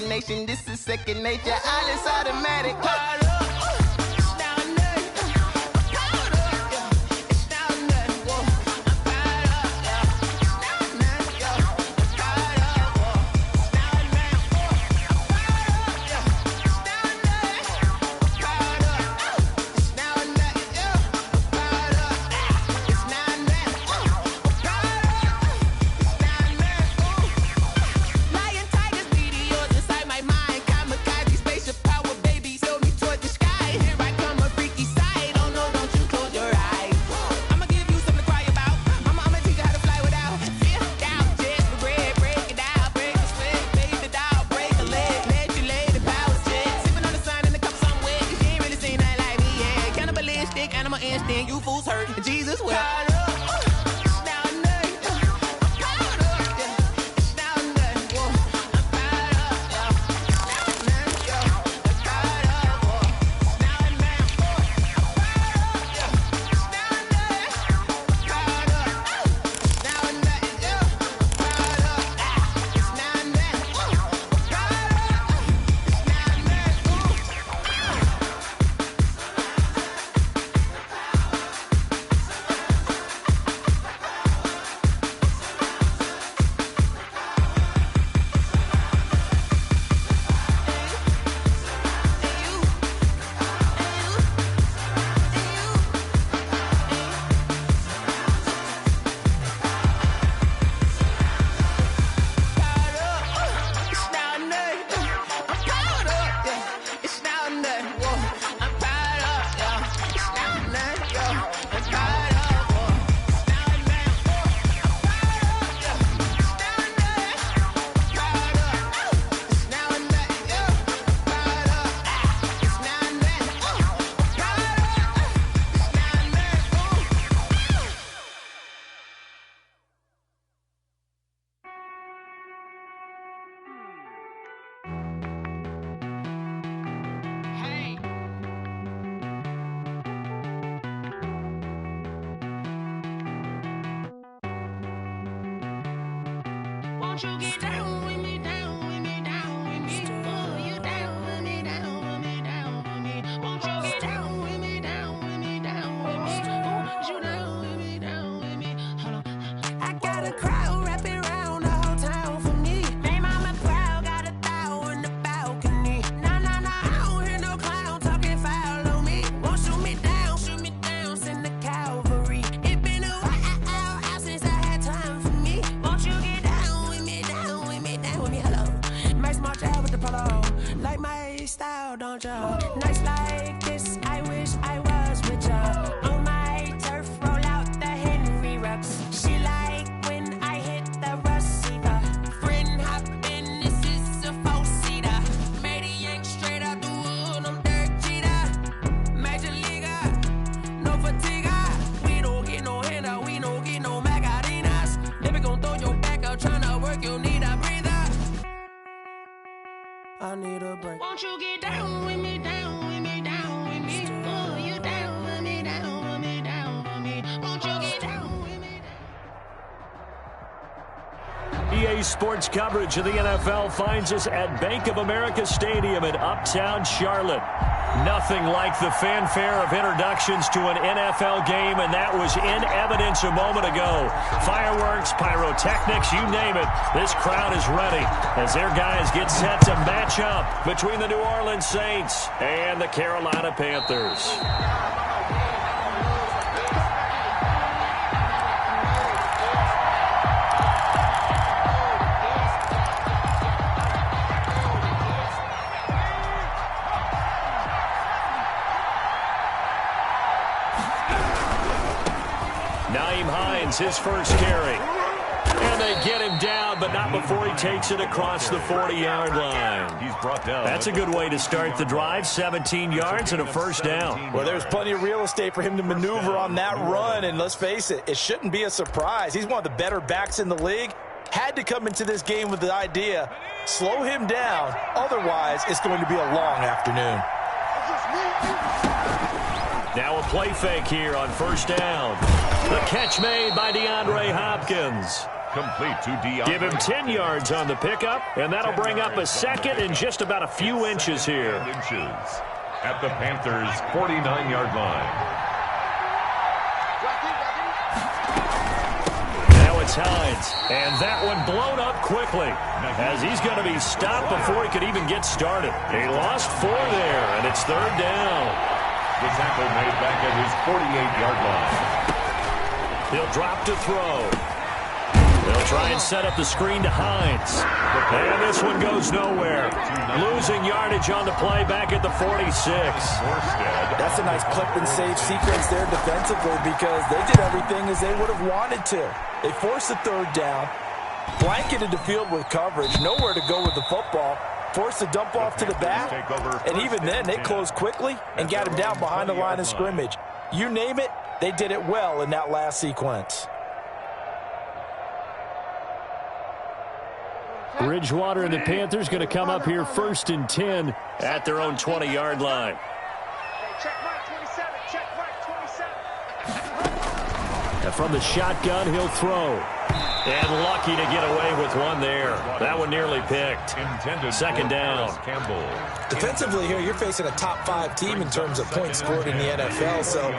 nation. This is second nature. All is automatic. Won't you get down with me, down with me, down with me? Oh, you down with me, down with me, down with me. Won't you get down with me, down with me, down with me? Oh, you down with me, down with me? Hold on. I got a crowd wrapping around the whole town for me. They mama crowd got 1,000 in the balcony. Nah, nah, nah, I don't hear no clown talking foul on me. Won't shoot me down, send the cavalry. It been a while since I had time for me. Won't you get down with me, down with me, down with me? Hello. Nice march out with the polo. Like my style, don't ya? Nice like this, I wish I was with ya. On my turf, roll out the Henry Rux. She like when I hit the receiver. Friend hop in, this is a four-seater. Made a yank straight out the wood, I'm Derek Jeter. Major leaguer, no fatigue. We don't get no handout, we don't get no Macarinas. Never gon' throw your back out, tryna work, you need a breather. I need a break. Won't you get down with me, down with me, down with me? Oh, you down with me, down with me, down with me? Won't you get down with me? EA Sports coverage of the NFL finds us at Bank of America Stadium in Uptown Charlotte. Nothing like the fanfare of introductions to an NFL game, and that was in evidence a moment ago. Fireworks, pyrotechnics, you name it. This crowd is ready as their guys get set to match up between the New Orleans Saints and the Carolina Panthers. His first carry. And they get him down, but not before he takes it across the 40-yard line. He's brought down. That's a good way to start the drive. 17 yards and a first down. Well, there's plenty of real estate for him to maneuver on that run, and let's face it, it shouldn't be a surprise. He's one of the better backs in the league. Had to come into this game with the idea, slow him down, otherwise it's going to be a long afternoon. Now a play fake here on first down. The catch made by DeAndre Hopkins. Complete to Dion. Give him 10 yards on the pickup, and that'll bring up a second and just about a few inches here. At the Panthers' 49-yard line. Now it's Hines, and that one blown up quickly as he's going to be stopped before he could even get started. He lost 4 there, and it's third down. The tackle made back at his 48-yard line. He'll drop to throw. They'll try and set up the screen to Hines. And this one goes nowhere. Losing yardage on the play back at the 46. That's a nice clip and save sequence there defensively because they did everything as they would have wanted to. They forced the third down, blanketed the field with coverage, nowhere to go with the football, forced the dump off to the back, and even then they closed quickly and got him down behind the line of scrimmage. You name it, they did it well in that last sequence. Bridgewater and the Panthers going to come up here 1st and 10 at their own 20-yard line. Check mark 27. Check mark 27. And from the shotgun, he'll throw. And lucky to get away with one there. That one nearly picked. Second down. Defensively here, you're facing a top 5 team in terms of points scored in the NFL. So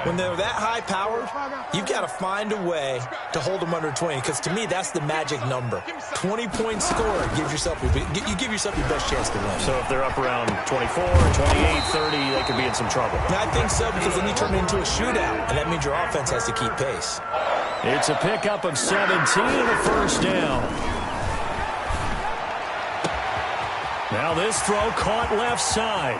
when they're that high-powered, you've got to find a way to hold them under 20. Because to me, that's the magic number. 20-point score gives yourself you give yourself your best chance to win. So if they're up around 24, 28, 30, they could be in some trouble. I think so because then you turn it into a shootout, and that means your offense has to keep pace. It's a pickup of 17 and a first down. Now this throw caught left side.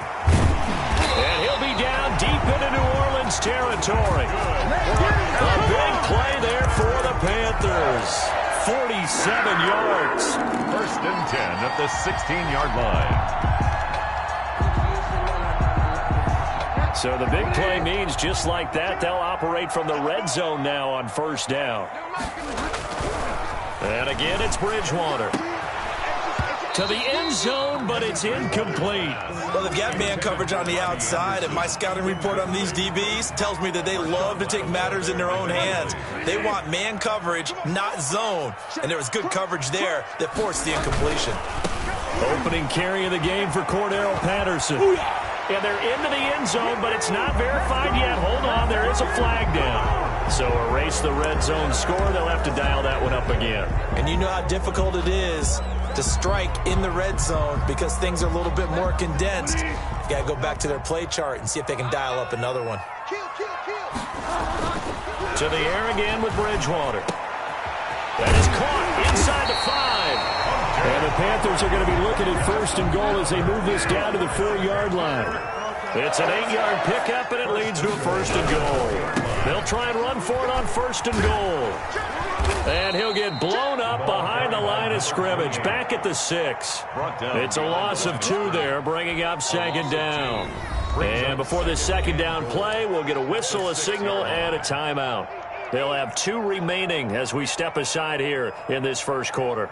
And he'll be down deep into New Orleans territory. A big play there for the Panthers. 47 yards. 1st and 10 at the 16-yard line. So the big play means just like that, they'll operate from the red zone now on first down. And again, it's Bridgewater. To the end zone, but it's incomplete. Well, they've got man coverage on the outside, and my scouting report on these DBs tells me that they love to take matters in their own hands. They want man coverage, not zone. And there was good coverage there that forced the incompletion. Opening carry of the game for Cordero Patterson. And they're into the end zone, but it's not verified yet. Hold on, there is a flag down. So erase the red zone score. They'll have to dial that one up again. And you know how difficult it is to strike in the red zone because things are a little bit more condensed. You've got to go back to their play chart and see if they can dial up another one. To the air again with Bridgewater. That is caught inside the 5. And the Panthers are going to be looking at 1st and goal as they move this down to the 4-yard line. It's an 8-yard pickup, and it leads to a 1st and goal. They'll try and run for it on 1st and goal. And he'll get blown up behind the line of scrimmage, back at the 6. It's a loss of 2 there, bringing up 2nd down. And before this 2nd down play, we'll get a whistle, a signal, and a timeout. They'll have 2 remaining as we step aside here in this first quarter.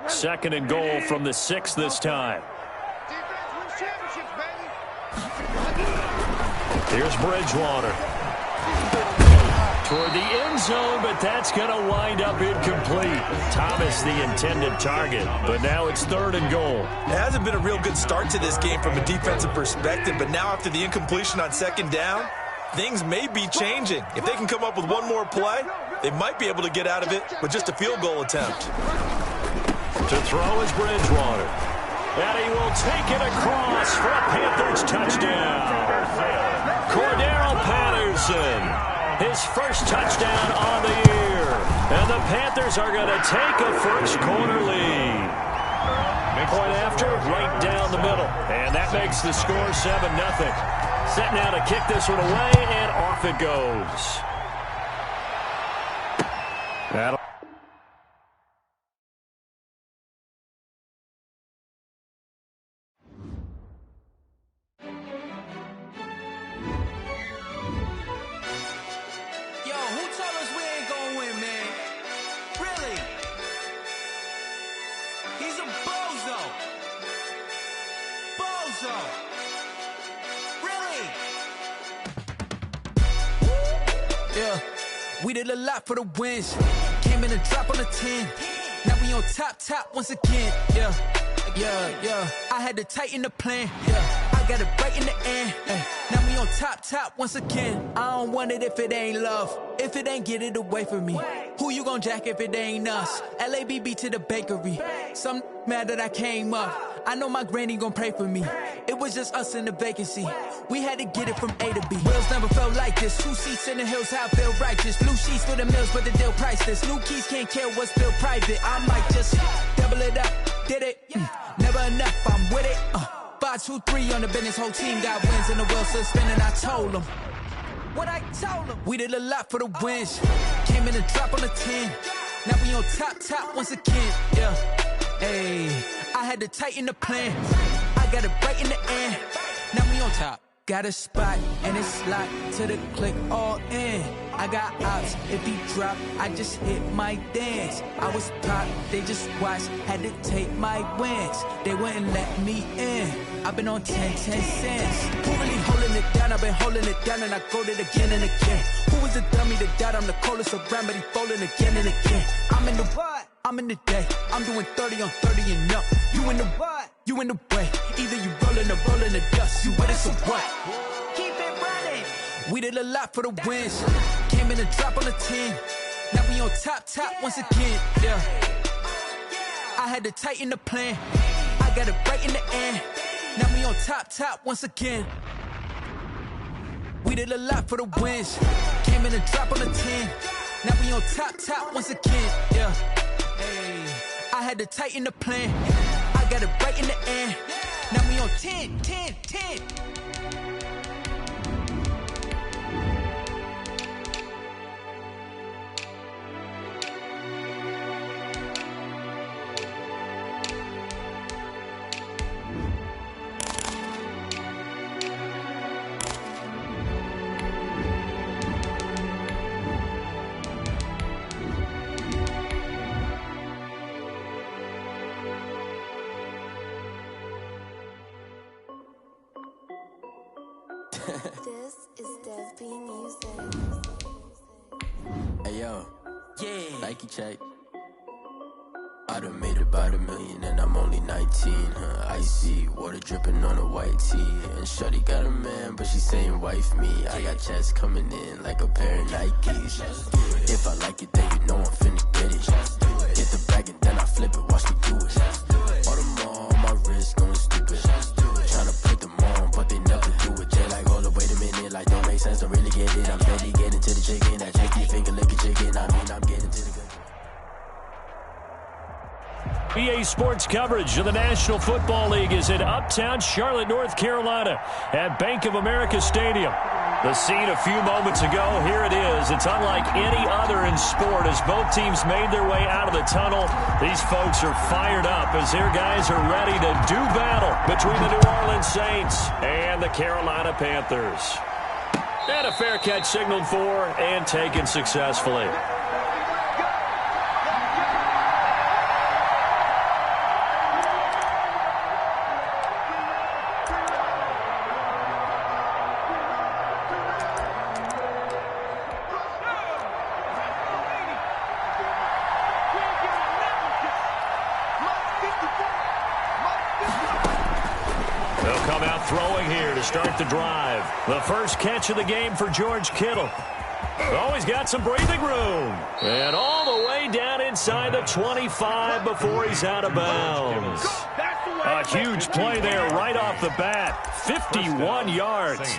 Second and goal from the 6 this time. Here's Bridgewater. Toward the end zone, but that's going to wind up incomplete. Thomas the intended target, but now it's 3rd and goal. It hasn't been a real good start to this game from a defensive perspective, but now after the incompletion on 2nd down, things may be changing. If they can come up with one more play, they might be able to get out of it with just a field goal attempt. To throw is Bridgewater. And he will take it across for a Panthers touchdown. Cordero Patterson, his first touchdown on the year. And the Panthers are going to take a first quarter lead. Point after, right down the middle. And that makes the score 7-0. Set now to kick this one away, and off it goes. That'll did a lot for the wins. Came in and drop on the 10. Now we on top once again. Yeah. I had to tighten the plan. Yeah, I got it right in the end. Now we on top once again. I don't want it if it ain't love. If it ain't, get it away from me. Who you gon' jack if it ain't us? LABB to the bakery. Some mad that I came up. I know my granny gon' pray for me. It was just us in the vacancy. We had to get it from A to B. Wheels never felt like this. 2 seats in the hills, how I feel righteous. Blue sheets for the mills, but the deal priceless. New keys can't care what's still private. I might just double it up. Did it? Never enough, I'm with it. 5, 2, 3 on the business. Whole team got wins and the wheels still spinning. I told them what I told them. We did a lot for the wins. Came in and drop on the 10. Now we on top once again. Yeah. Hey, I had to tighten the plan. I got it right in the end. Now we on top. Got a spot and it's locked to the click all in. I got ops, if he drop, I just hit my dance. I was top, they just watched, had to take my wins. They wouldn't let me in. I've been on 10 cents. Who really holding it down? I've been holding it down and I go it again and again. Who was the dummy that died? I'm the coldest around, but he folding again and again. I'm in the what? I'm in the day. I'm doing 30 on 30 and up. You in the what? You in the way. Either you rolling or rolling the dust. You with it, so what? Keep it running. We did a lot for the wins. Came in and drop on the 10. Now we on top once again. Yeah. I had to tighten the plan. I got it right in the end. Now we on top once again. We did a lot for the wins. Came in and drop on the 10. Now we on top once again. Yeah. Hey, I had to tighten the plan. I got it right in the end. Now we on 10. This is Dev B Music. Hey yo, yeah, Nike check. I done made about $1 million and I'm only 19. Icy water dripping on a white tee. And shorty got a man, but she saying wife me. I got checks coming in like a pair of Nikes. If I like it, then you know I'm finna get it. Hit the bag and then I flip it, watch me do it. All on my wrist going stupid. Tryna put them on, but they never do it. They like, hold up, wait a minute, like don't make sense, don't really get it. I'm steady getting to the chicken, that chicken finger licking chicken. I mean, I'm getting to the good. EA Sports coverage of the National Football League is in Uptown Charlotte, North Carolina at Bank of America Stadium. The scene a few moments ago, here it is. It's unlike any other in sport as both teams made their way out of the tunnel. These folks are fired up as their guys are ready to do battle between the New Orleans Saints and the Carolina Panthers. And a fair catch signaled for and taken successfully. Start the drive. The first catch of the game for George Kittle. Oh, he's got some breathing room. And all the way down inside the 25 before he's out of bounds. A huge play there right off the bat. 51 yards.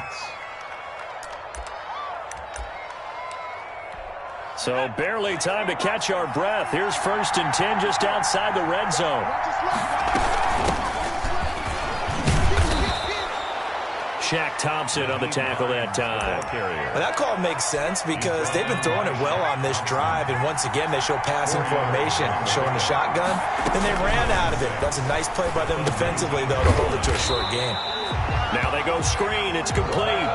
So barely time to catch our breath. Here's 1st and 10 just outside the red zone. Shaq Thompson on the tackle that time. Well, that call makes sense because they've been throwing it well on this drive, and once again they show passing formation, showing the shotgun. Then they ran out of it. That's a nice play by them defensively, though, to hold it to a short game. Now they go screen. It's complete.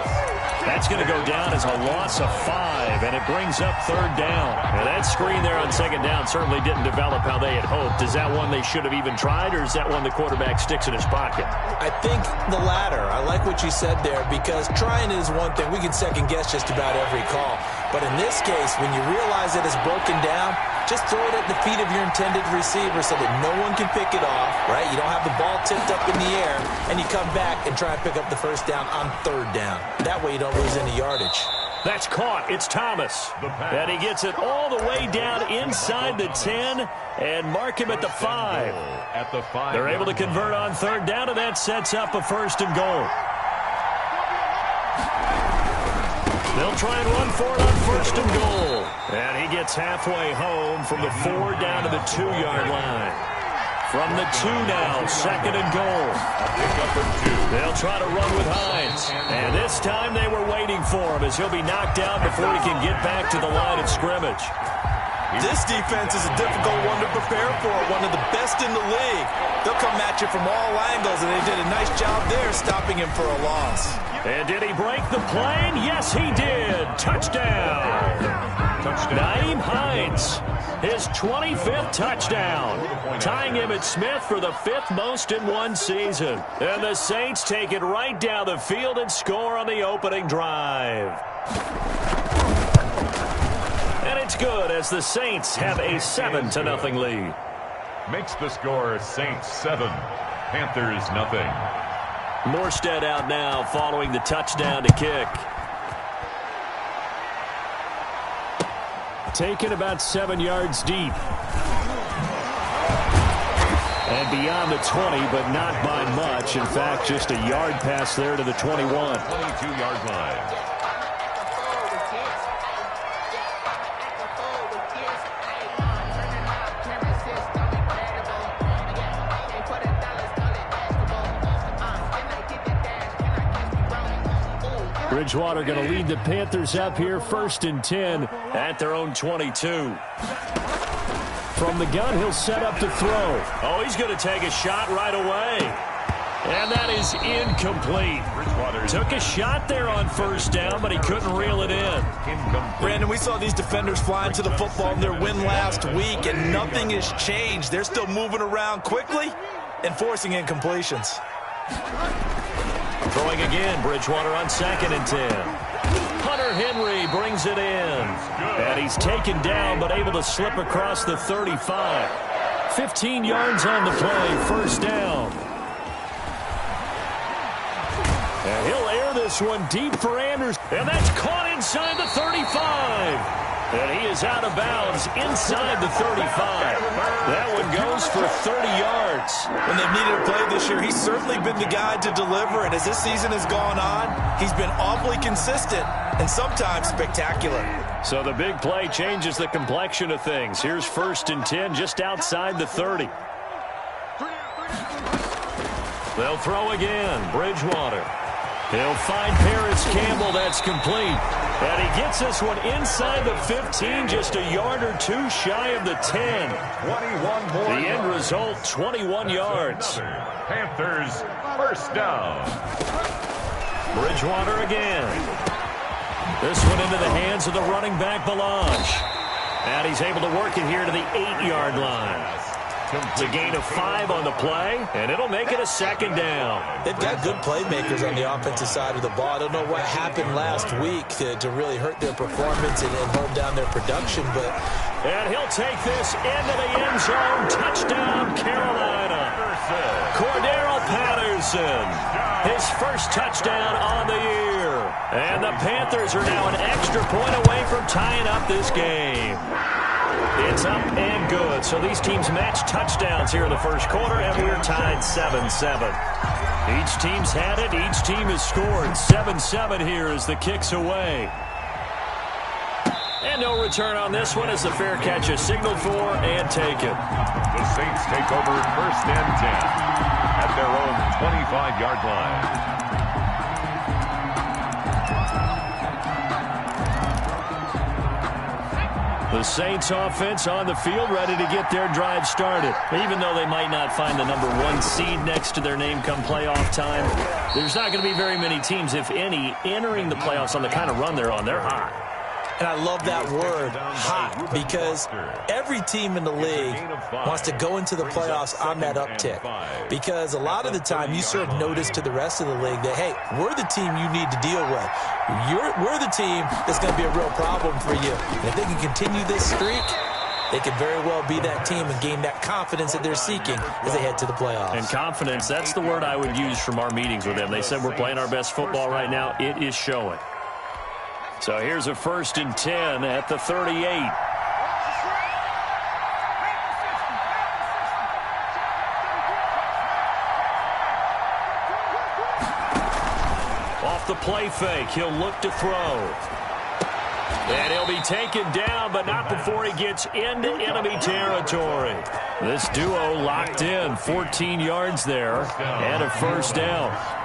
That's going to go down as a loss of 5, and it brings up 3rd down. And that screen there on 2nd down certainly didn't develop how they had hoped. Is that one they should have even tried, or is that one the quarterback sticks in his pocket? I think the latter. I like what you said there, because trying is one thing. We can second-guess just about every call. But in this case, when you realize that it's broken down, just throw it at the feet of your intended receiver so that no one can pick it off, right? You don't have the ball tipped up in the air, and you come back and try and pick up the 1st down on 3rd down. That way you don't lose any yardage. That's caught. It's Thomas. And he gets it all the way down inside the 10 and mark him at the 5. They're able to convert on 3rd down, and that sets up a 1st and goal. They'll try and run for it on 1st and goal. And he gets halfway home from the 4 down to the 2-yard line. From the 2 now, 2nd and goal. They'll try to run with Hines. And this time they were waiting for him as he'll be knocked down before he can get back to the line of scrimmage. This defense is a difficult one to prepare for, one of the best in the league. They'll come at you from all angles, and they did a nice job there stopping him for a loss. And did he break the plane? Yes, he did. Touchdown. Nyheim Hines, his 25th touchdown, tying Emmitt Smith for the 5th most in one season. And the Saints take it right down the field and score on the opening drive. And it's good as the Saints have a 7-0 lead. Makes the score Saints 7, Panthers nothing. Morstead out now following the touchdown to kick. Taken about 7 yards deep. And beyond the 20, but not by much. In fact, just a yard pass there to the 21. 22-yard line. Bridgewater going to lead the Panthers up here, 1st and 10 at their own 22. From the gun, he'll set up to throw. Oh, he's going to take a shot right away. And that is incomplete. Bridgewater took a shot there on 1st down, but he couldn't reel it in. Brandon, we saw these defenders flying to the football in their win last week, and nothing has changed. They're still moving around quickly and forcing incompletions. Throwing again, Bridgewater on 2nd and 10. Hunter Henry brings it in. And he's taken down, but able to slip across the 35. 15 yards on the play, 1st down. And he'll air this one deep for Anders. And that's caught inside the 35. And he is out of bounds inside the 35. That one goes for 30 yards. When they've needed a play this year, he's certainly been the guy to deliver. And as this season has gone on, he's been awfully consistent and sometimes spectacular. So the big play changes the complexion of things. Here's 1st and 10 just outside the 30. They'll throw again. Bridgewater. He'll find Paris Campbell. That's complete. And he gets this one inside the 15, just a yard or 2 shy of the 10. 21 more. The end result, 21 yards. Panthers 1st down. Bridgewater again. This one into the hands of the running back, Belange. And he's able to work it here to the 8-yard line. It's a gain of 5 on the play, and it'll make it a 2nd down. They've got good playmakers on the offensive side of the ball. I don't know what happened last week to really hurt their performance and hold down their production, but... And he'll take this into the end zone. Touchdown, Carolina. Cordero Patterson, his 1st touchdown on the year. And the Panthers are now an extra point away from tying up this game. It's up and good. So these teams match touchdowns here in the 1st quarter, and we're tied 7-7. Each team's had it. Each team has scored. 7-7 here as the kick's away. And no return on this one as the fair catch is signaled for and taken. The Saints take over 1st and 10 at their own 25-yard line. The Saints offense on the field, ready to get their drive started. Even though they might not find the number 1 seed next to their name come playoff time, there's not going to be very many teams, if any, entering the playoffs on the kind of run they're on. They're hot. And I love that word, hot, because every team in the league wants to go into the playoffs on that uptick. Because a lot of the time you serve notice to the rest of the league that, hey, we're the team you need to deal with. We're the team that's going to be a real problem for you. And if they can continue this streak, they could very well be that team and gain that confidence that they're seeking as they head to the playoffs. And confidence, that's the word I would use from our meetings with them. They said we're playing our best football right now. It is showing. So here's a 1st and 10 at the 38. Off the play fake, he'll look to throw. And he'll be taken down, but not before he gets into enemy territory. This duo locked in, 14 yards there, and a 1st down.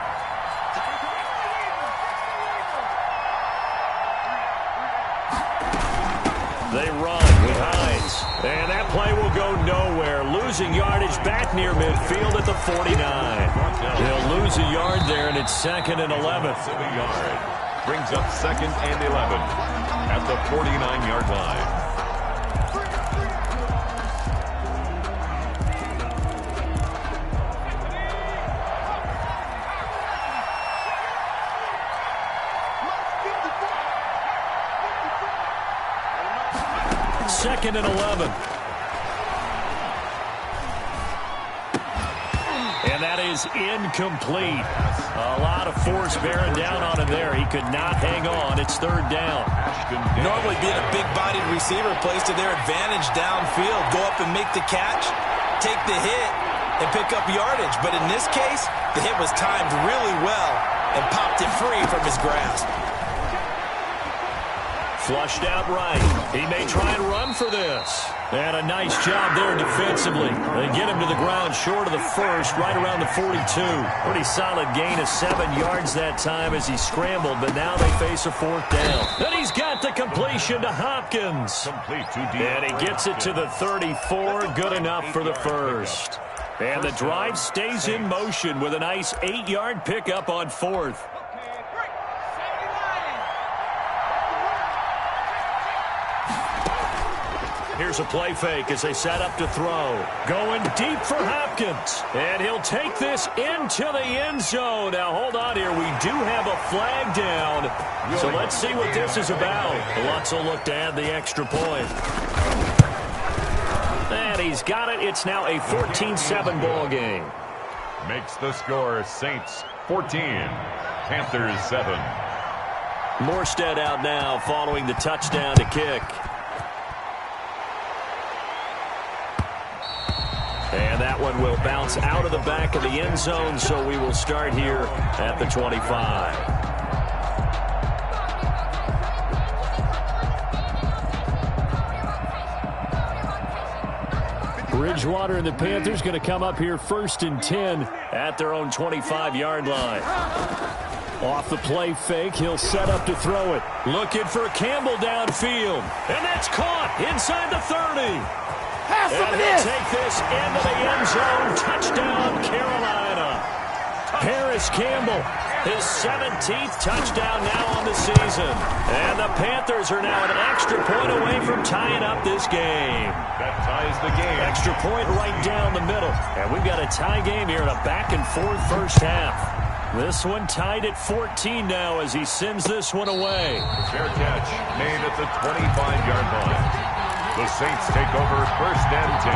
They run with Hines. And that play will go nowhere. Losing yardage back near midfield at the 49. They'll lose a yard there, and it's 2nd and 11. Brings up 2nd and 11 at the 49-yard line. Second and 11. And that is incomplete. A lot of force bearing down on him there. He could not hang on. It's 3rd down. Normally being a big-bodied receiver plays to their advantage downfield. Go up and make the catch, take the hit, and pick up yardage. But in this case, the hit was timed really well and popped it free from his grasp. Flushed out right. He may try and run for this. And a nice job there defensively. They get him to the ground short of the 1st, right around the 42. Pretty solid gain of 7 yards that time as he scrambled, but now they face a 4th down. And he's got the completion to Hopkins. And he gets it to the 34. Good enough for the 1st. And the drive stays in motion with a nice 8-yard pickup on 4th. Here's a play fake as they set up to throw. Going deep for Hopkins. And he'll take this into the end zone. Now, hold on here. We do have a flag down. So let's see what this is about. Lutz will look to add the extra point. And he's got it. It's now a 14-7 ball game. Makes the score Saints 14, Panthers 7. Morstead out now following the touchdown to kick. And that one will bounce out of the back of the end zone, so we will start here at the 25. Bridgewater and the Panthers going to come up here 1st and 10 at their own 25-yard line. Off the play fake, he'll set up to throw it. Looking for Campbell downfield. And that's caught inside the 30. And he'll take this into the end zone. Touchdown, Carolina. Paris Campbell, his 17th touchdown now on the season. And the Panthers are now an extra point away from tying up this game. That ties the game. Extra point right down the middle. And we've got a tie game here in a back-and-forth first half. This one tied at 14 now as he sends this one away. Fair catch made at the 25-yard line. The Saints take over 1st and 10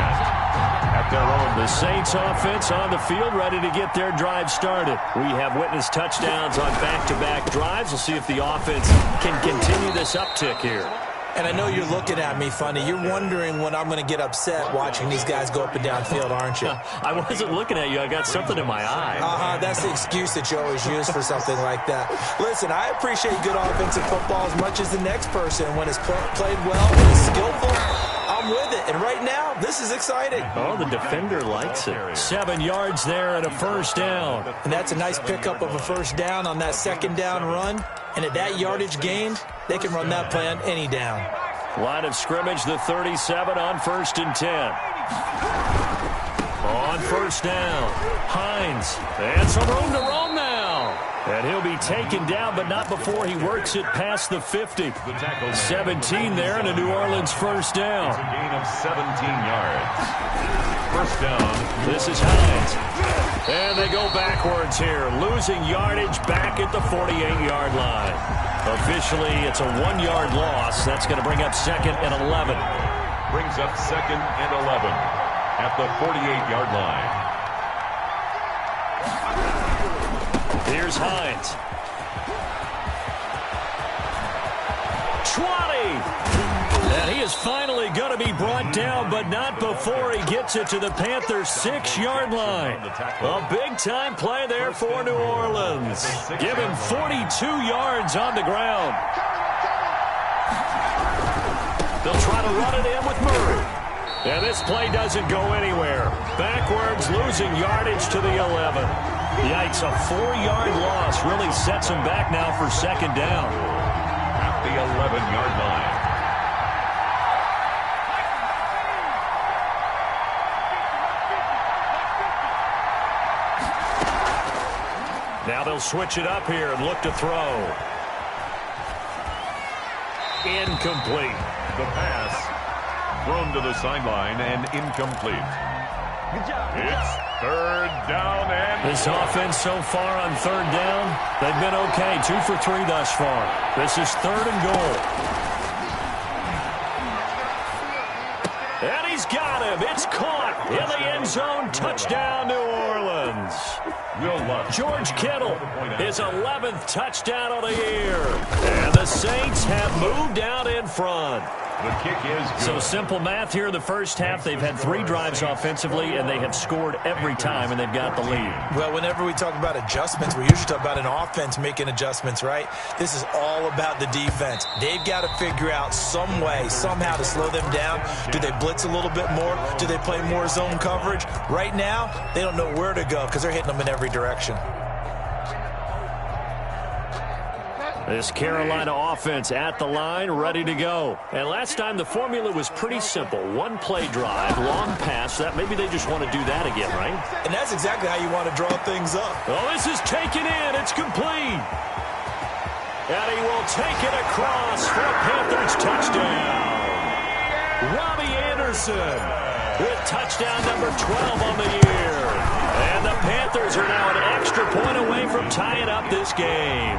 at their own. The Saints offense on the field ready to get their drive started. We have witnessed touchdowns on back-to-back drives. We'll see if the offense can continue this uptick here. And I know you're looking at me funny. You're wondering when I'm going to get upset watching these guys go up and down field, aren't you? I wasn't looking at you. I got something in my eye. That's the excuse that you always use for something like that. Listen, I appreciate good offensive football as much as the next person. When it's played well, when it's skillful, I'm with it. And right now, this is exciting. Oh, the defender likes it. 7 yards there and a 1st down. And that's a nice pickup of a 1st down on that 2nd down run. And at that yardage gained, they can run that play on any down. Line of scrimmage, the 37 on 1st and 10. On first down, Hines. And some room to roam now. And he'll be taken down, but not before he works it past the 50. 17 there, and a New Orleans first down. It's a gain of 17 yards. First down. This is Hines. And they go backwards here, losing yardage back at the 48-yard line. Officially, it's a 1-yard loss. That's going to bring up 2nd and 11. Brings up 2nd and 11 at the 48-yard line. Here's Hines. 20! And he is finally going to be brought down, but not before he gets it to the Panthers' 6-yard line. A big-time play there for New Orleans. Give him 42 yards on the ground. They'll try to run it in with Murray. And this play doesn't go anywhere. Backwards, losing yardage to the 11. Yikes, a 4-yard loss really sets him back now for 2nd down. At the 11-yard line. Now they'll switch it up here and look to throw. Incomplete. The pass thrown to the sideline and incomplete. It's 3rd down and... This offense so far on 3rd down, they've been okay. 2 for 3 thus far. This is 3rd and goal. And he's got him. It's caught in the end zone. Touchdown, New Orleans. George Kittle, his 11th touchdown of the year. And the Saints have moved out in front. The kick is good. So simple math here in the first half. They've had 3 drives offensively, and they have scored every time, and they've got the lead. Well, whenever we talk about adjustments, we usually talk about an offense making adjustments, right? This is all about the defense. They've got to figure out some way, somehow to slow them down. Do they blitz a little bit more? Do they play more zone coverage? Right now, they don't know where to go because they're hitting them in every direction. This Carolina offense at the line, ready to go. And last time the formula was pretty simple. 1-play drive, long pass. That maybe they just want to do that again, right? And that's exactly how you want to draw things up. Oh, this is taken in. It's complete. And he will take it across for a Panthers touchdown. Robbie Anderson with touchdown number 12 on the year. And the Panthers are now an extra point away from tying up this game.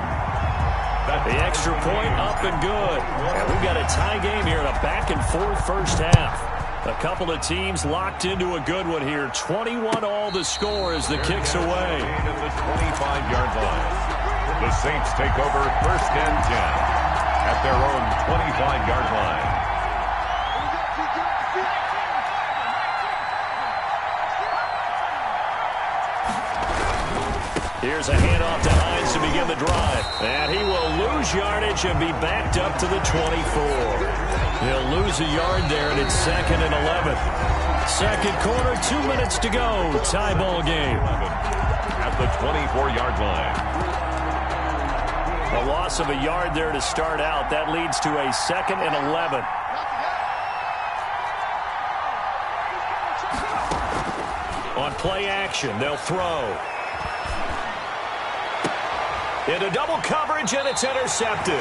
The extra point up and good. And we've got a tie game here in a back-and-forth first half. A couple of teams locked into a good one here. 21 all the score as the kick's away. At the 25-yard line. The Saints take over 1st and 10 at their own 25-yard line. Here's a handoff to Hines to begin the drive. And he will lose yardage and be backed up to the 24. He'll lose a yard there, and it's 2nd and 11. Second quarter, 2 minutes to go. Tie ball game. At the 24-yard line. A loss of a yard there to start out. That leads to a 2nd and 11. On play action, they'll throw. Into double coverage, and it's intercepted.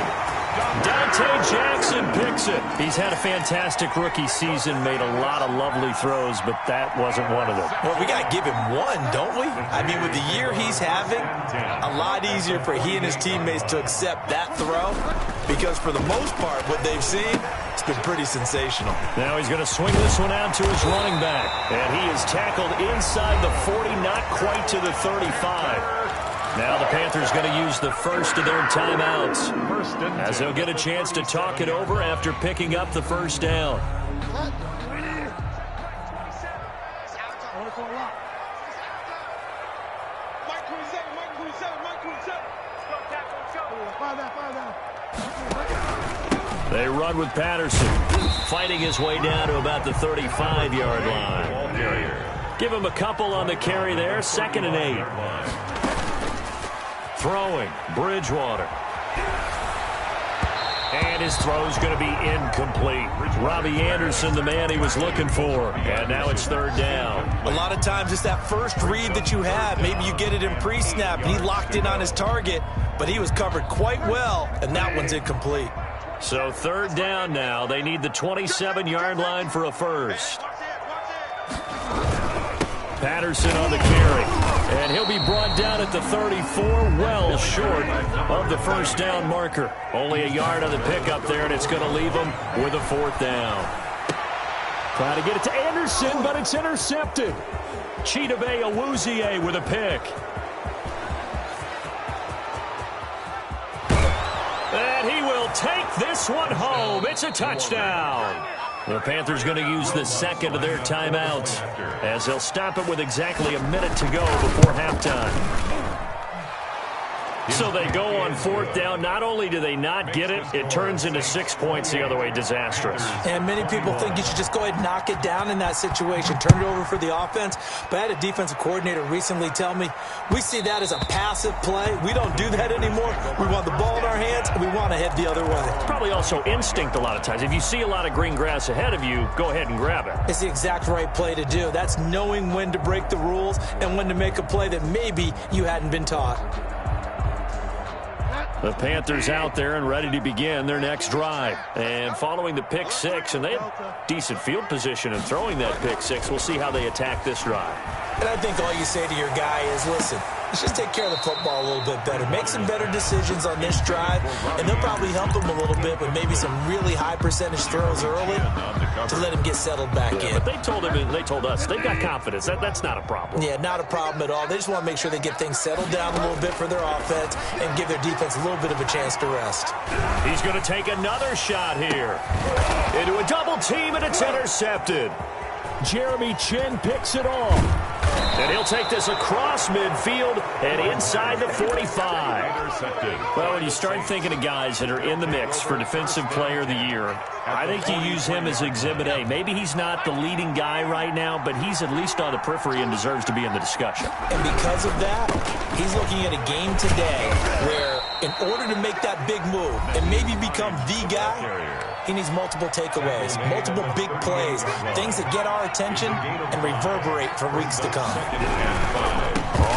Dante Jackson picks it. He's had a fantastic rookie season, made a lot of lovely throws, but that wasn't one of them. Well, we got to give him one, don't we? I mean, with the year he's having, a lot easier for he and his teammates to accept that throw because for the most part, what they've seen, it's been pretty sensational. Now he's going to swing this one out to his running back, and he is tackled inside the 40, not quite to the 35. Now the Panthers going to use the first of their timeouts as they'll get a chance to talk it over after picking up the first down. They run with Patterson, fighting his way down to about the 35-yard line. Give him a couple on the carry there, 2nd and 8. Throwing, Bridgewater. And And his throw's going to be incomplete. Robbie Anderson, the man he was looking for. And now it's third down. A lot of times it's that first read that you have. Maybe you get it in pre-snap, and he locked in on his target, but he was covered quite well, and that one's incomplete. So third down now. They need the 27-yard line for a first. Patterson on the carry. And he'll be brought down at the 34, well short of the first down marker. Only a yard on the pickup there, and it's going to leave him with a fourth down. Trying to get it to Anderson, but it's intercepted. Chidobe Awuzie with a pick. And he will take this one home. It's a touchdown. The Panthers going to use the second of their timeouts as they'll stop it with exactly a minute to go before halftime. So they go on fourth down. Not only do they not get it, it turns into 6 points the other way. Disastrous. And many people think you should just go ahead and knock it down in that situation. Turn it over for the offense. But I had a defensive coordinator recently tell me, we see that as a passive play. We don't do that anymore. We want the ball in our hands, and we want to head the other way. Probably also instinct a lot of times. If you see a lot of green grass ahead of you, go ahead and grab it. It's the exact right play to do. That's knowing when to break the rules and when to make a play that maybe you hadn't been taught. The Panthers out there and ready to begin their next drive. And following the pick six, and they have decent field position in throwing that pick six, we'll see how they attack this drive. And I think all you say to your guy is, listen, let's just take care of the football a little bit better. Make some better decisions on this drive, and they'll probably help him a little bit with maybe some really high percentage throws early to let him get settled back in. But they told him, and they told us, they've got confidence. That's not a problem. Yeah, not a problem at all. They just want to make sure they get things settled down a little bit for their offense and give their defense a little bit of a chance to rest. He's going to take another shot here. Into a double team, and it's intercepted. Jeremy Chin picks it off. And he'll take this across midfield and inside the 45. Well, when you start thinking of guys that are in the mix for Defensive Player of the Year, I think you use him as Exhibit A. Maybe he's not the leading guy right now, but he's at least on the periphery and deserves to be in the discussion. And because of that, he's looking at a game today where in order to make that big move and maybe become the guy, he needs multiple takeaways, multiple big plays, things that get our attention and reverberate for weeks to come.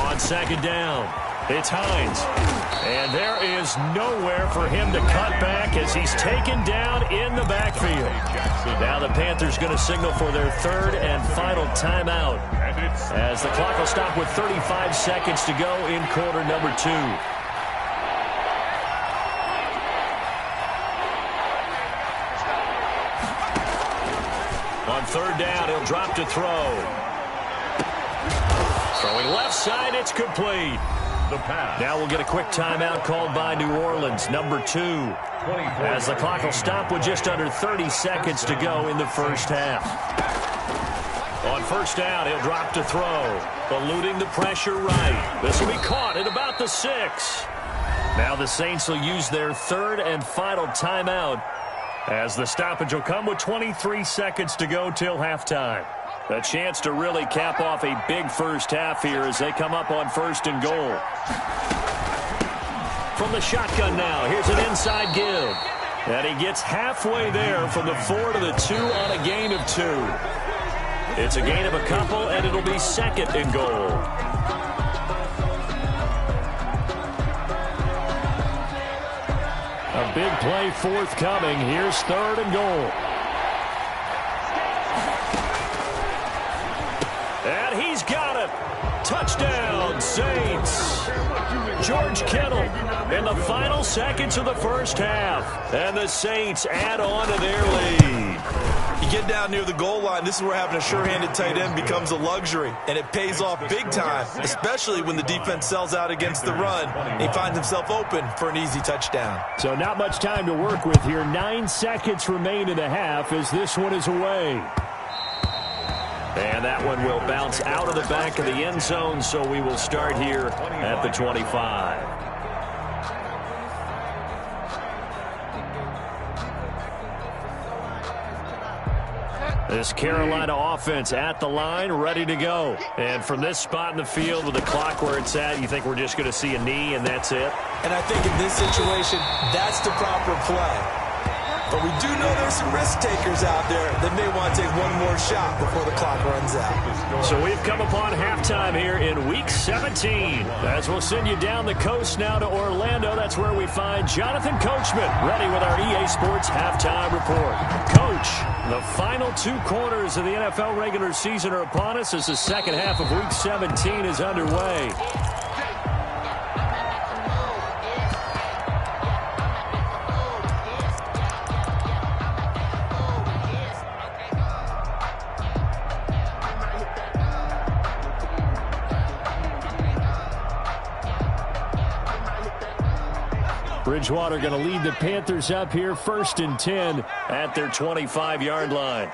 On second down, it's Hines. And there is nowhere for him to cut back as he's taken down in the backfield. Now the Panthers going to signal for their third and final timeout as the clock will stop with 35 seconds to go in quarter number 2. On third down, he'll drop to throw. Throwing left side, it's complete. Now we'll get a quick timeout called by New Orleans, number 2. As the clock will stop with just under 30 seconds to go in the first half. On first down, he'll drop to throw. Eluding the pressure right. This will be caught at about the 6. Now the Saints will use their third and final timeout as the stoppage will come with 23 seconds to go till halftime. A chance to really cap off a big first half here as they come up on first and goal. From the shotgun now, here's an inside give. And he gets halfway there from the 4 to the 2 on a gain of 2. It's a gain of a couple, and it'll be second and goal. A big play forthcoming. Here's third and goal. And he's got it. Touchdown, Saints. George Kittle in the final seconds of the first half. And the Saints add on to their lead. You get down near the goal line, this is where having a sure-handed tight end becomes a luxury. And it pays off big time, especially when the defense sells out against the run. And he finds himself open for an easy touchdown. So not much time to work with here. 9 seconds remain in the half as this one is away. And that one will bounce out of the back of the end zone, so we will start here at the 25. This Carolina offense at the line, ready to go. And from this spot in the field with the clock where it's at, you think we're just going to see a knee and that's it? And I think in this situation, that's the proper play. But we do know there's some risk takers out there that may want to take one more shot before the clock runs out. So we've come upon halftime here in Week 17. As we'll send you down the coast now to Orlando, that's where we find Jonathan Coachman ready with our EA Sports Halftime Report. Coach, the final 2 quarters of the NFL regular season are upon us as the second half of Week 17 is underway. Bridgewater going to lead the Panthers up here, 1st and 10 at their 25-yard line.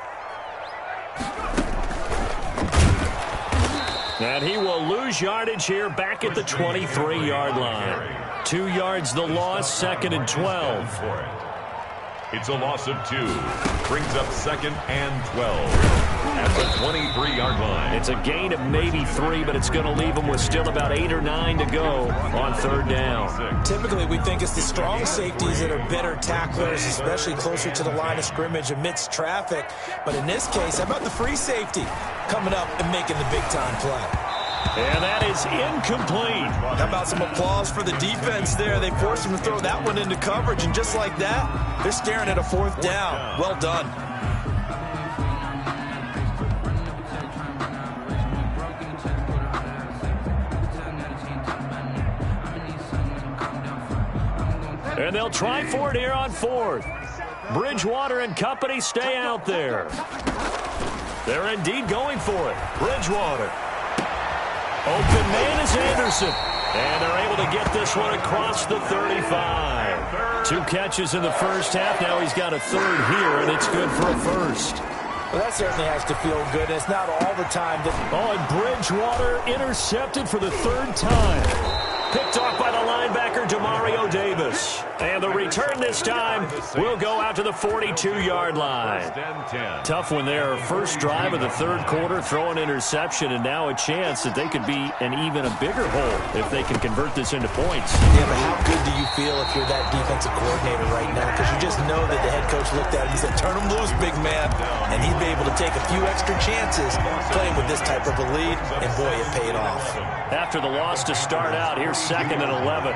And he will lose yardage here back at the 23-yard line. 2 yards the loss, 2nd and 12. It's a loss of 2. Brings up 2nd and 12 at the 23-yard line. It's a gain of maybe 3, but it's going to leave them with still about 8 or 9 to go on 3rd down. Typically, we think it's the strong safeties that are better tacklers, especially closer to the line of scrimmage amidst traffic. But in this case, how about the free safety coming up and making the big-time play? And that is incomplete. How about some applause for the defense there? They forced him to throw that one into coverage, and just like that, they're staring at a 4th down. Well done. And they'll try for it here on 4th. Bridgewater and company stay out there. They're indeed going for it. Bridgewater. Open man is Anderson. And they're able to get this one across the 35. 2 catches in the first half. Now he's got a 3rd here, and it's good for a 1st. Well, that certainly has to feel good. It's not all the time that... Oh, and Bridgewater intercepted for the 3rd time. Picked off by the linebacker, Demario Davis. And the return this time will go out to the 42-yard line. Tough one there. First drive of the 3rd quarter, throw an interception, and now a chance that they could be in even a bigger hole if they can convert this into points. Yeah, but how good do you feel if you're that defensive coordinator right now? Because you just know that the head coach looked at him and said, turn him loose, big man. And he'd be able to take a few extra chances playing with this type of a lead, and boy, it paid off. After the loss to start out, here's 2nd and 11.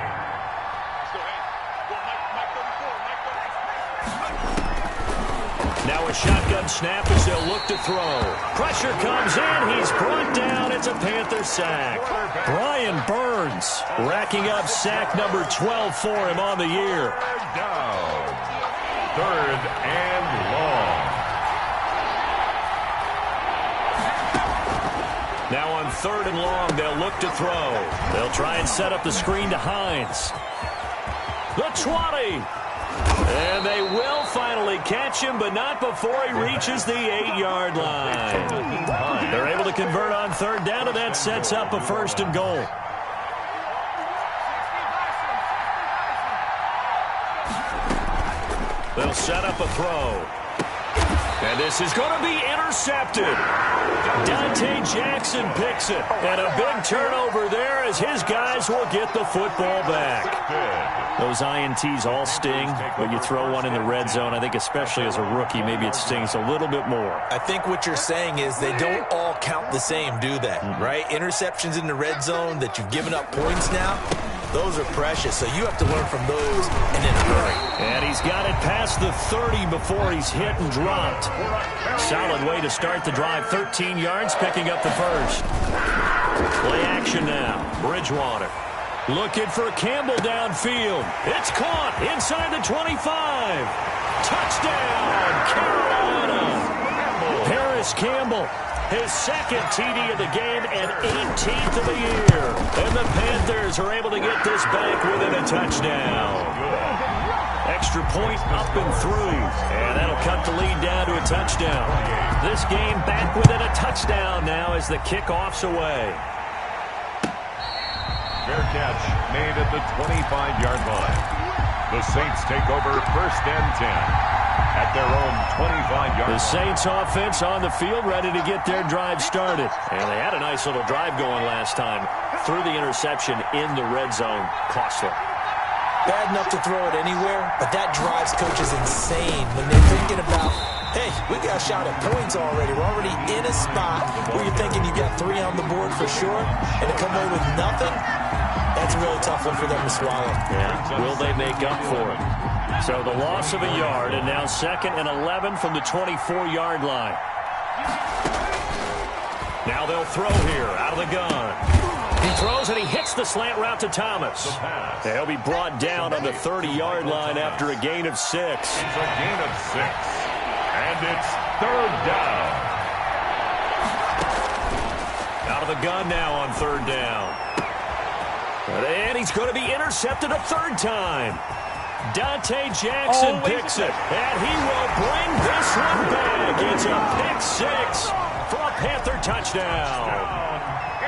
Now a shotgun snap as they'll look to throw. Pressure comes in. He's brought down. It's a Panther sack. Brian Burns racking up sack number 12 for him on the year. Down. 3rd and long. Now on 3rd and long, they'll look to throw. They'll try and set up the screen to Hines. The 20. And they will finally catch him, but not before he reaches the 8-yard line. They're able to convert on 3rd down, and that sets up a 1st and goal. They'll set up a throw. And this is going to be intercepted. Dante Jackson picks it. And a big turnover there as his guys will get the football back. Those INTs all sting, but you throw one in the red zone, I think especially as a rookie, maybe it stings a little bit more. I think what you're saying is they don't all count the same, do they? Right? Interceptions in the red zone that you've given up points now, those are precious, so you have to learn from those and in a hurry. And he's got it past the 30 before he's hit and dropped. Solid way to start the drive. 13 yards, picking up the 1st. Play action now. Bridgewater looking for Campbell downfield. It's caught inside the 25. Touchdown, Carolina. Paris Campbell. His 2nd TD of the game and 18th of the year. And the Panthers are able to get this back within a touchdown. Extra point up and through. And that'll cut the lead down to a touchdown. This game back within a touchdown now as the kickoff's away. Fair catch made at the 25-yard line. The Saints take over 1st and 10. At their own 25-yard line. The Saints offense on the field ready to get their drive started. And they had a nice little drive going last time. Threw the interception in the red zone. Costly. bad enough to throw it anywhere, but that drives coaches insane when they're thinking about, hey, we got a shot at points already. We're already in a spot where you're thinking you got 3 on the board for sure, and to come away with nothing, that's a really tough one for them to swallow. Yeah, will they make up for it? So the loss of a yard, and now 2nd and 11 from the 24-yard line. Now they'll throw here out of the gun. He throws and he hits the slant route to Thomas. He'll be brought down on the 30-yard line after a gain of 6. It's a gain of 6. And it's 3rd down. Out of the gun now on 3rd down. And he's going to be intercepted a 3rd time. Dante Jackson picks it. And he will bring this one back. It's a pick 6 for a Panther touchdown.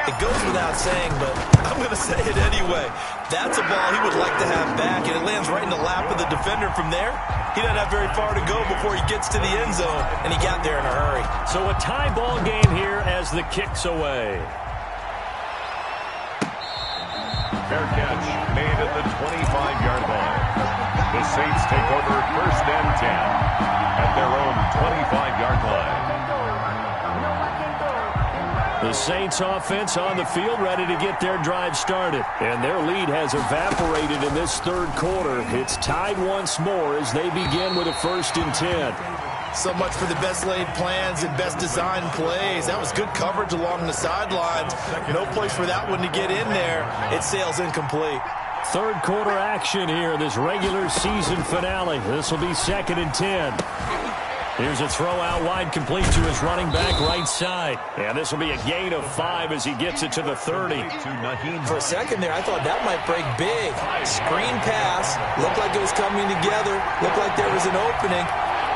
It goes without saying, but I'm going to say it anyway. That's a ball he would like to have back, and it lands right in the lap of the defender from there. He doesn't have very far to go before he gets to the end zone, and he got there in a hurry. So a tie ball game here as the kick's away. Fair catch made at the 25-yard line. The Saints take over 1st and 10 at their own 25-yard line. The Saints offense on the field ready to get their drive started. And their lead has evaporated in this 3rd quarter. It's tied once more as they begin with a 1st and 10. So much for the best laid plans and best designed plays. That was good coverage along the sidelines. No place for that one to get in there. It sails incomplete. 3rd quarter action here, this regular season finale. This will be 2nd and 10. Here's a throw out wide, complete to his running back right side. And this will be a gain of 5 as he gets it to the 30. For a second there, I thought that might break big. Screen pass. Looked like it was coming together. Looked like there was an opening.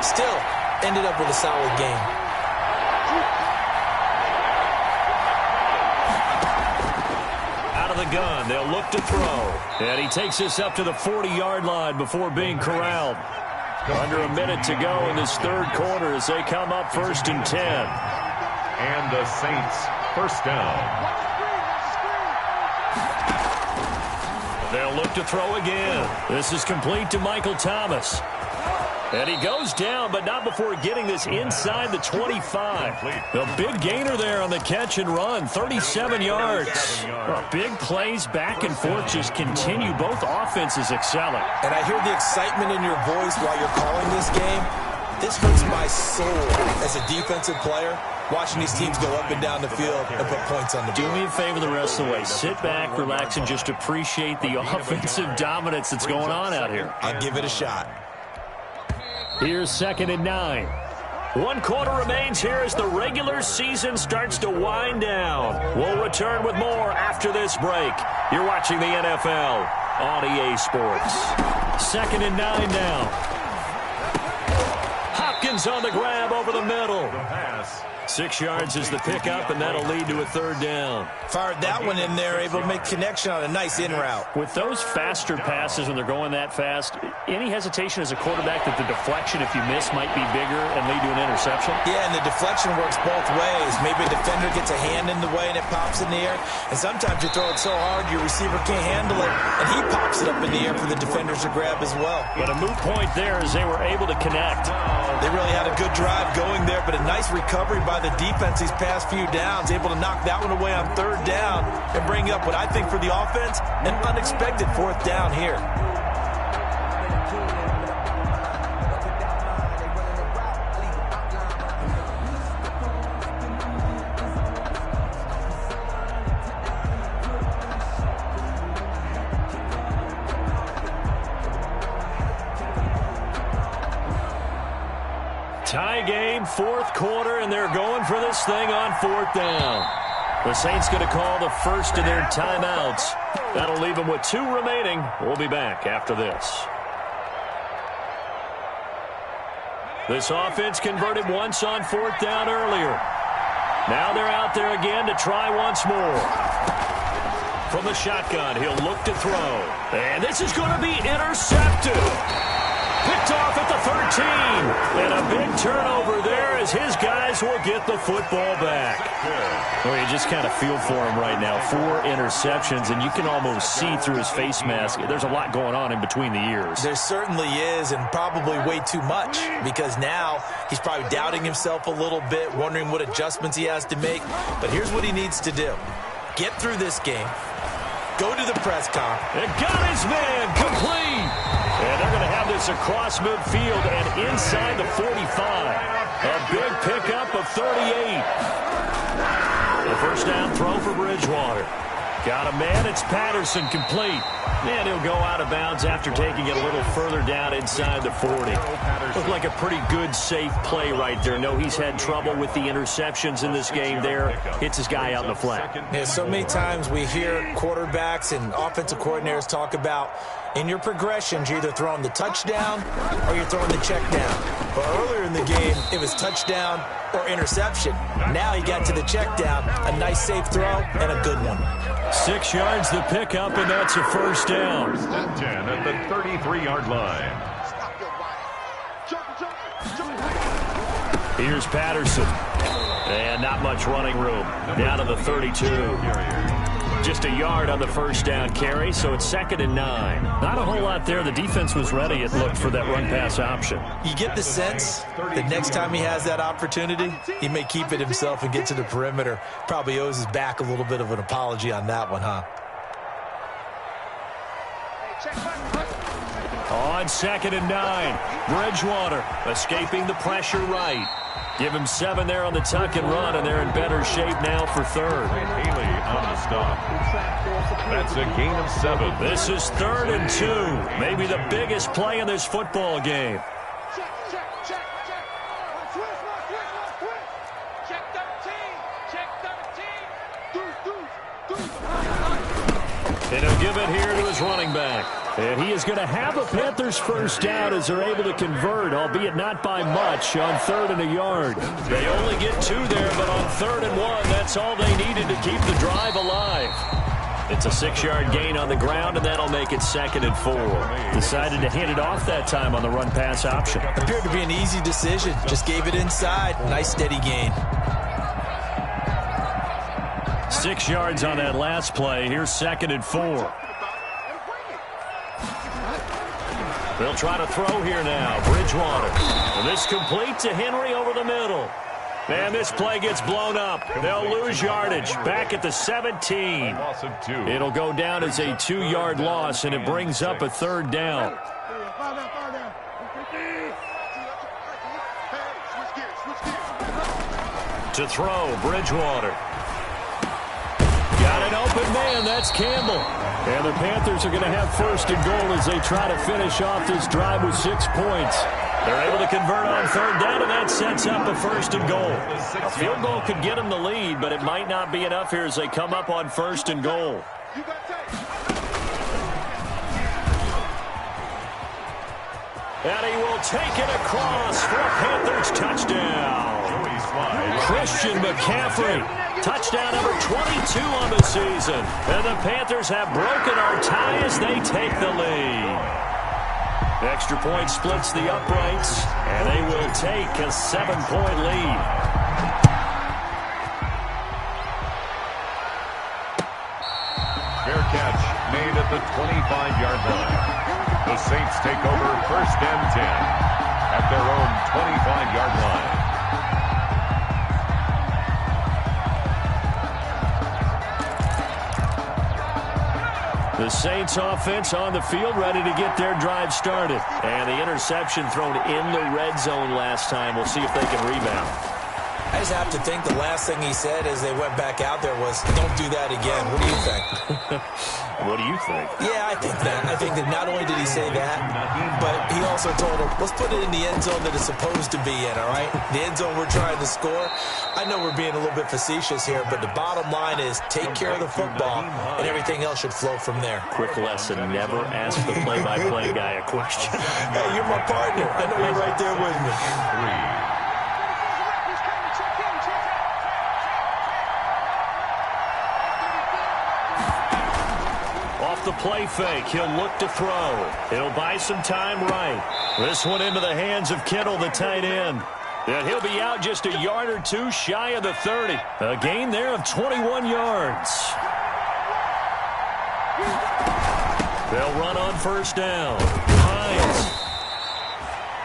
Still, ended up with a solid game. Out of the gun, they'll look to throw. And he takes this up to the 40-yard line before being corralled. Under a minute to go in this 3rd quarter as they come up 1st and 10. And the Saints 1st down. They'll look to throw again. This is complete to Michael Thomas. And he goes down, but not before getting this inside the 25. A big gainer there on the catch and run, 37 yards. Well, big plays back and forth just continue. Both offenses excelling. And I hear the excitement in your voice while you're calling this game. This hurts my soul as a defensive player, watching these teams go up and down the field and put points on the board. Do me a favor the rest of the way. Sit back, relax, and just appreciate the offensive dominance that's going on out here. I'll give it a shot. Here's 2nd and 9. 1 quarter remains here as the regular season starts to wind down. We'll return with more after this break. You're watching the NFL on EA Sports. 2nd and 9 now. Hopkins on the grab over the middle. 6 yards is the pickup, and that'll lead to a 3rd down. Fired that one in there, able to make connection on a nice in route. With those faster passes when they're going that fast, any hesitation as a quarterback that the deflection, if you miss, might be bigger and lead to an interception? Yeah, and the deflection works both ways. Maybe a defender gets a hand in the way and it pops in the air. And sometimes you throw it so hard your receiver can't handle it, and he pops it up in the air for the defenders to grab as well. But a moot point there as they were able to connect. They really had a good drive going there, but a nice recovery by the defense these past few downs, able to knock that one away on 3rd down and bring up what I think for the offense, an unexpected 4th down here. Tie game, 4th quarter, and they're going for this thing on 4th down. The Saints going to call the first of their timeouts. That'll leave them with 2 remaining. We'll be back after this. This offense converted once on 4th down earlier. Now they're out there again to try once more. From the shotgun, he'll look to throw. And this is going to be intercepted. Picked off at the 13. And a big turnover there as his guys will get the football back. Well, you just kind of feel for him right now. 4 interceptions, and you can almost see through his face mask. There's a lot going on in between the ears. There certainly is, and probably way too much, because now he's probably doubting himself a little bit, wondering what adjustments he has to make. But here's what he needs to do. Get through this game. Go to the press conf. And got his man complete. And they're going to have this across midfield and inside the 45. A big pickup of 38. The first down throw for Bridgewater. Got a man. It's Patterson complete. And he'll go out of bounds after taking it a little further down inside the 40. Looked like a pretty good, safe play right there. No, he's had trouble with the interceptions in this game there. Hits his guy out in the flat. Yeah, so many times we hear quarterbacks and offensive coordinators talk about in your progressions, you're either throwing the touchdown or you're throwing the check down. But earlier in the game, it was touchdown or interception. Now he got to the check down, a nice safe throw, and a good one. 6 yards the pickup, and that's a first down. 10 at the 33-yard line. Here's Patterson. And not much running room. Down to the 32. Just a yard on the first down carry, so it's 2nd and 9. Not a whole lot there. The defense was ready, it looked, for that run-pass option. You get the sense that next time he has that opportunity, he may keep it himself and get to the perimeter. Probably owes his back a little bit of an apology on that one, huh? On 2nd and 9, Bridgewater escaping the pressure right. Give him 7 there on the tuck and run, and they're in better shape now for 3rd. Haley on the stop. That's a gain of 7. This is 3rd and 2. Maybe the biggest play in this football game. And he'll give it here to his running back. And he is going to have a Panthers first down as they're able to convert, albeit not by much, on 3rd and a yard. They only get 2 there, but on 3rd and 1, that's all they needed to keep the drive alive. It's a 6-yard gain on the ground, and that'll make it 2nd and 4. Decided to hand it off that time on the run-pass option. Appeared to be an easy decision. Just gave it inside. Nice steady gain. 6 yards on that last play. Here's 2nd and 4. They'll try to throw here now. Bridgewater. And this complete to Henry over the middle. And this play gets blown up. They'll lose yardage. Back at the 17. Loss of 2. It'll go down as a 2-yard loss, and it brings up a 3rd down. To throw, Bridgewater. Got an open man. That's Campbell. And the Panthers are going to have 1st and goal as they try to finish off this drive with 6 points. They're able to convert on 3rd down, and that sets up a 1st and goal. A field goal could get them the lead, but it might not be enough here as they come up on 1st and goal. And he will take it across for a Panthers touchdown. Christian McCaffrey. Touchdown number 22 on the season. And the Panthers have broken our tie as they take the lead. Extra point splits the uprights, and they will take a 7-point lead. Fair catch made at the 25-yard line. The Saints take over 1st and 10 at their own 25-yard line. The Saints offense on the field, ready to get their drive started. And the interception thrown in the red zone last time. We'll see if they can rebound. I just have to think the last thing he said as they went back out there was, don't do that again. What do you think? What do you think? Yeah, I think that. I think that not only did he say that, but he also told him, let's put it in the end zone that it's supposed to be in, all right? The end zone we're trying to score. I know we're being a little bit facetious here, but the bottom line is take care of the football, and everything else should flow from there. Quick lesson, never ask the play-by-play guy a question. Hey, you're my partner. I know you're right there with me. 3. the play fake. He'll look to throw. He'll buy some time right. This one into the hands of Kittle, the tight end. And he'll be out just a yard or two shy of the 30. A gain there of 21 yards. They'll run on first down. Hines.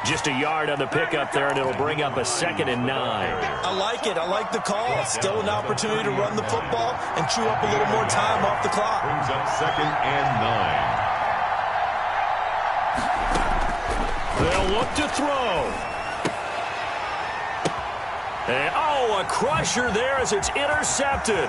Just a yard on the pickup there, and it'll bring up a 2nd and 9. I like it. I like the call. Still an opportunity to run the football and chew up a little more time off the clock. Brings up 2nd and 9. They'll look to throw. And, a crusher there as it's intercepted.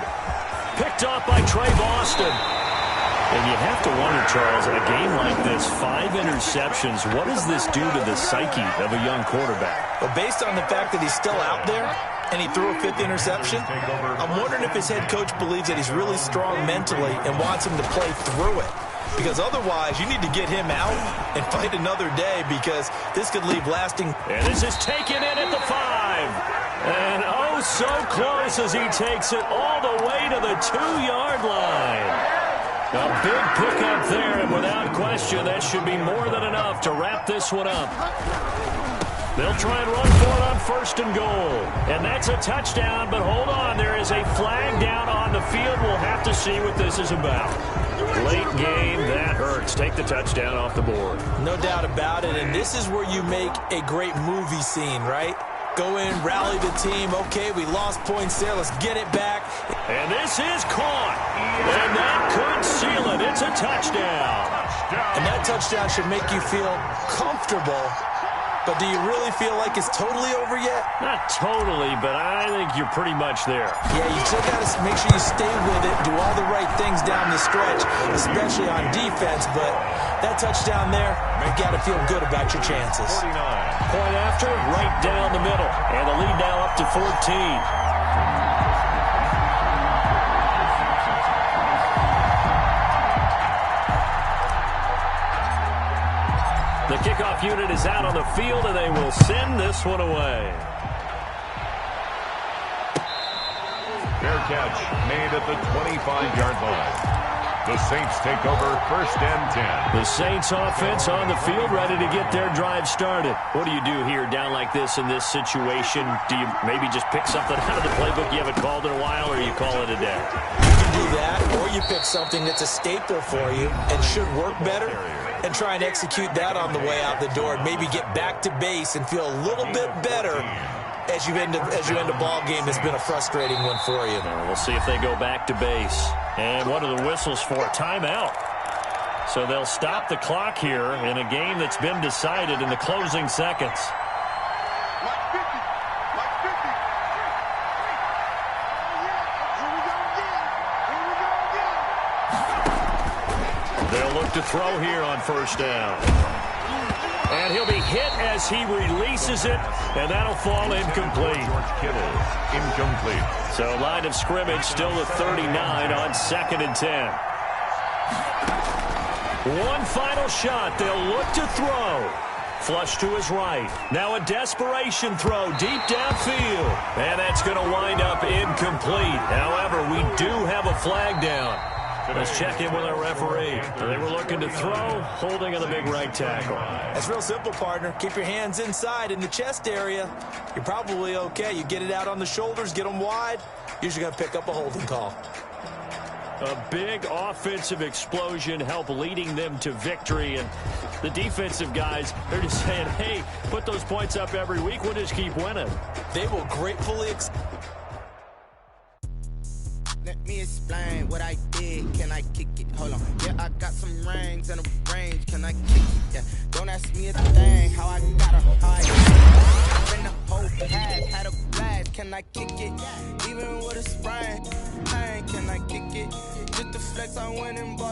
Picked off by Trey Boston. And you have to wonder, Charles, a game like this, 5 interceptions, what does this do to the psyche of a young quarterback? Well, based on the fact that he's still out there and he threw a 5th interception, I'm wondering if his head coach believes that he's really strong mentally and wants him to play through it. Because otherwise, you need to get him out and fight another day, because this could leave lasting. And this is taken in at the 5. And so close as he takes it all the way to the 2-yard line. A big pickup there, and without question, that should be more than enough to wrap this one up. They'll try and run for it on 1st and goal. And that's a touchdown, but hold on, there is a flag down on the field. We'll have to see what this is about. Late game, that hurts. Take the touchdown off the board. No doubt about it, and this is where you make a great movie scene, right? Go in, rally the team. Okay, we lost points there. Let's get it back. And this is caught. And that could seal it. It's a touchdown. And that touchdown should make you feel comfortable. But do you really feel like it's totally over yet? Not totally, but I think you're pretty much there. Yeah, you still got to make sure you stay with it, do all the right things down the stretch, especially on defense. But that touchdown there, you got to feel good about your chances. 49. Point after, right down the middle. And the lead now up to 14. The kickoff unit is out on the field, and they will send this one away. Fair catch made at the 25-yard line. The Saints take over 1st and 10. The Saints offense on the field, ready to get their drive started. What do you do here down like this in this situation? Do you maybe just pick something out of the playbook you haven't called in a while, or you call it a day? You can do that, or you pick something that's a staple for you and should work better, and try and execute that on the way out the door, and maybe get back to base and feel a little bit better as you end a ball game that's been a frustrating one for you. We'll see if they go back to base. And what are the whistles for? Timeout. So they'll stop the clock here in a game that's been decided in the closing seconds. They'll look to throw here on 1st down. And he'll be hit as he releases it, and that'll fall incomplete. Kittle, incomplete. So line of scrimmage still at 39 on 2nd and 10. One final shot. They'll look to throw. Flush to his right. Now a desperation throw deep downfield. And that's going to wind up incomplete. However, we do have a flag down. Let's check in with our referee. They were looking to throw, holding on the big right tackle. That's real simple, partner. Keep your hands inside in the chest area. You're probably okay. You get it out on the shoulders, get them wide. Usually going to pick up a holding call. A big offensive explosion help leading them to victory. And the defensive guys, they're just saying, hey, put those points up every week. We'll just keep winning. They will gratefully Let me explain what I did. Can I kick it? Hold on. Yeah, I got some rings and a range. Can I kick it? Yeah. Don't ask me a thing. How I got her. How I been the whole past. Had a blast. Can I kick it? Even with a sprain. Can I kick it? Just the flex I went and bought.